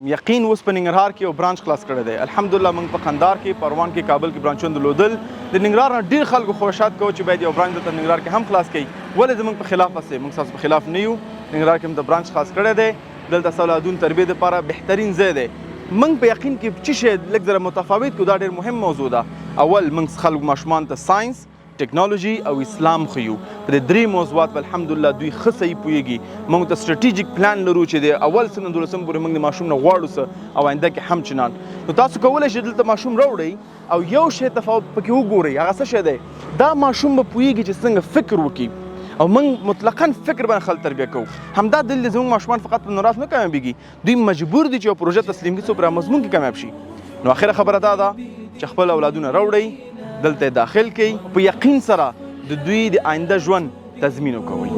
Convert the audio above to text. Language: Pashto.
یقین اوس په ننګرهار کې یو برانچ خلاص کړی دی. الحمدلله موږ په قندهار کې، پروان کې، کابل کې برانچونه درلودل. د ننګرهار نه ډېر خلکو خواهشات کوو چې باید یو برانچ دلته ننګرهار کې هم خلاص کړي. ولې زموږ په خلاف هسې؟ موږ ستاسو په خلاف نه یو. ننګرهار کې هم د برانچ خلاص کړی دی. دلته ستاسو اولادونو تربیې دپاره بهترین ځای دی. موږ په یقین کې څه شی لږ ذره متفاوت کړو، دا ډېر مهم موضوع ده. اول موږ خلکو ماشومانو ته ساینس، ټیکنالوژي او اسلام ښیو. په دې درې موضوعات په الحمدلله دوی ښه صحیح پوهېږي. موږ ته سټریټیجیک پلان لرو چې د اول څه نه 12 پورې موږ د ماشوم نه غواړو څه او آینده کې هم چنان. نو تاسو کولی شئ دلته ماشوم راوړئ او یو شی تفاوت پکې وګورئ. هغه څه شی دی؟ دا ماشوم به پوهېږي چې څنګه فکر وکړي او موږ مطلقاً فکر باندې خلک تربیه کوو. همدا دلیل دی زموږ ماشومان فقط په نوراس نه کامیابېږي، دوی مجبور دي چې یو پروژه تسلیم کړي څو په مضمون کې کامیاب شي. نو آخره خبره دا ده چې خپل اولادونه راوړئ، دلته داخل کړئ، په یقین سره د دوی د آینده ژوند تضمین وکوئ.